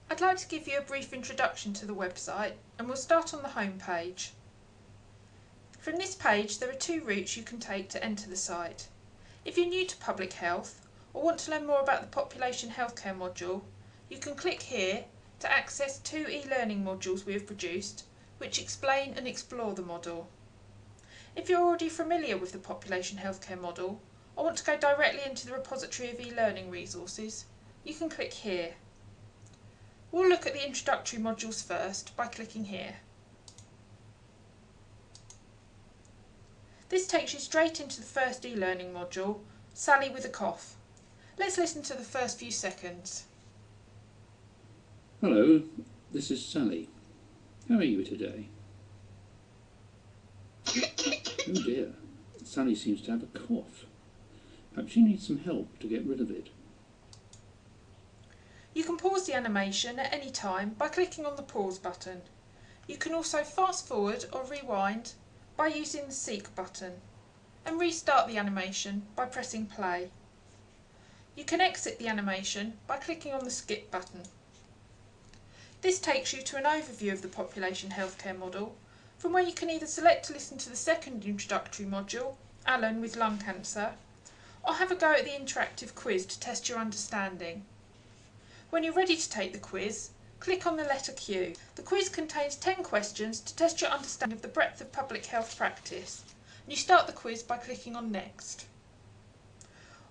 I'd like to give you a brief introduction to the website, and we'll start on the home page. From this page there are two routes you can take to enter the site. If you're new to public health or want to learn more about the population healthcare module, you can click here to access two e-learning modules we have produced which explain and explore the model. If you're already familiar with the population healthcare model or want to go directly into the repository of e-learning resources, you can click here. We'll look at the introductory modules first by clicking here. This takes you straight into the first e-learning module, Sally with a Cough. Let's listen to the first few seconds. Hello, this is Sally. How are you today? Oh dear, Sally seems to have a cough. Perhaps you need some help to get rid of it. You can pause the animation at any time by clicking on the pause button. You can also fast forward or rewind by using the seek button, and restart the animation by pressing play. You can exit the animation by clicking on the skip button. This takes you to an overview of the population healthcare model, from where you can either select to listen to the second introductory module, Alan with lung cancer, or have a go at the interactive quiz to test your understanding. When you're ready to take the quiz, click on the letter Q. The quiz contains 10 questions to test your understanding of the breadth of public health practice. You start the quiz by clicking on Next.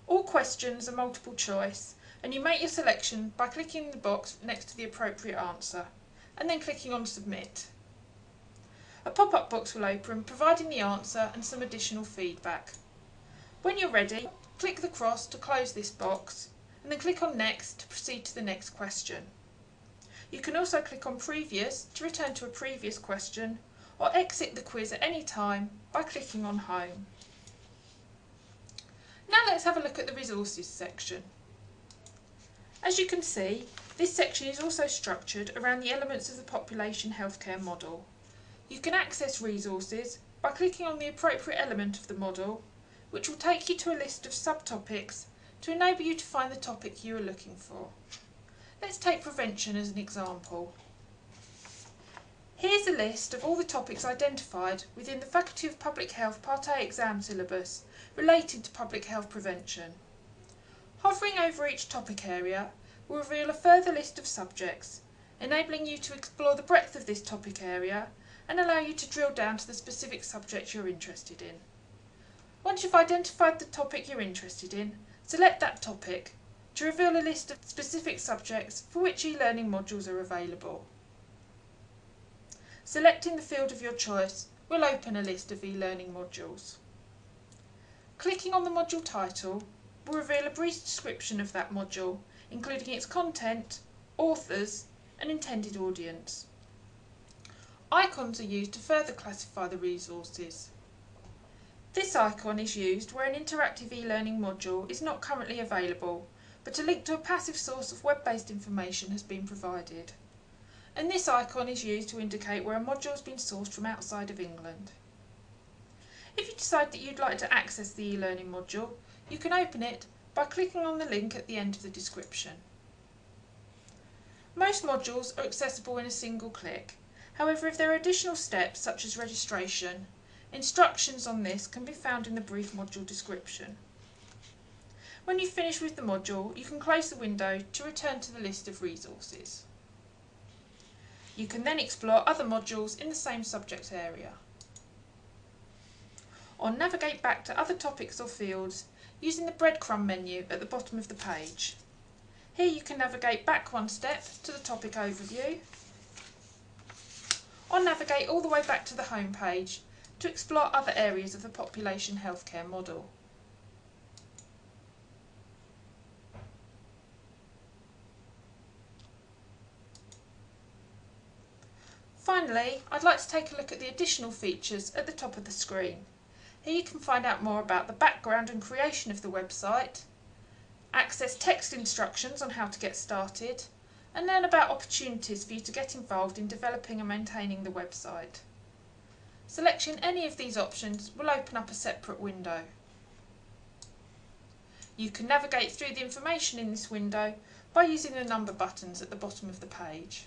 All questions are multiple choice, and you make your selection by clicking the box next to the appropriate answer, and then clicking on Submit. A pop-up box will open providing the answer and some additional feedback. When you're ready, click the cross to close this box, and then click on Next to proceed to the next question. You can also click on Previous to return to a previous question, or exit the quiz at any time by clicking on Home. Now let's have a look at the Resources section. As you can see, this section is also structured around the elements of the population healthcare model. You can access resources by clicking on the appropriate element of the model, which will take you to a list of subtopics to enable you to find the topic you are looking for. Let's take prevention as an example. Here's a list of all the topics identified within the Faculty of Public Health Part A exam syllabus related to public health prevention. Hovering over each topic area will reveal a further list of subjects, enabling you to explore the breadth of this topic area and allow you to drill down to the specific subject you're interested in. Once you've identified the topic you're interested in, select that topic to reveal a list of specific subjects for which e-learning modules are available. Selecting the field of your choice will open a list of e-learning modules. Clicking on the module title will reveal a brief description of that module, including its content, authors, and intended audience. Icons are used to further classify the resources. This icon is used where an interactive e-learning module is not currently available, but a link to a passive source of web-based information has been provided. And this icon is used to indicate where a module has been sourced from outside of England. If you decide that you'd like to access the e-learning module, you can open it by clicking on the link at the end of the description. Most modules are accessible in a single click. However, if there are additional steps such as registration, instructions on this can be found in the brief module description. When you've finished with the module, you can close the window to return to the list of resources. You can then explore other modules in the same subject area. Or navigate back to other topics or fields using the breadcrumb menu at the bottom of the page. Here you can navigate back one step to the topic overview, or navigate all the way back to the home page to explore other areas of the population healthcare model. Finally, I'd like to take a look at the additional features at the top of the screen. Here you can find out more about the background and creation of the website, access text instructions on how to get started, and learn about opportunities for you to get involved in developing and maintaining the website. Selecting any of these options will open up a separate window. You can navigate through the information in this window by using the number buttons at the bottom of the page.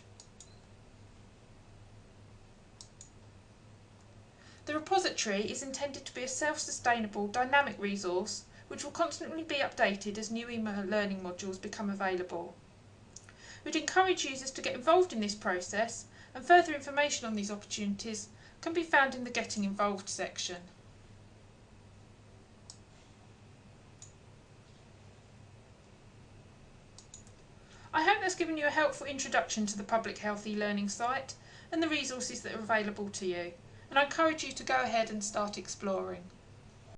The repository is intended to be a self-sustainable, dynamic resource which will constantly be updated as new e-learning modules become available. We'd encourage users to get involved in this process, and further information on these opportunities can be found in the Getting Involved section. I hope that's given you a helpful introduction to the Public Health e-learning site and the resources that are available to you, and I encourage you to go ahead and start exploring.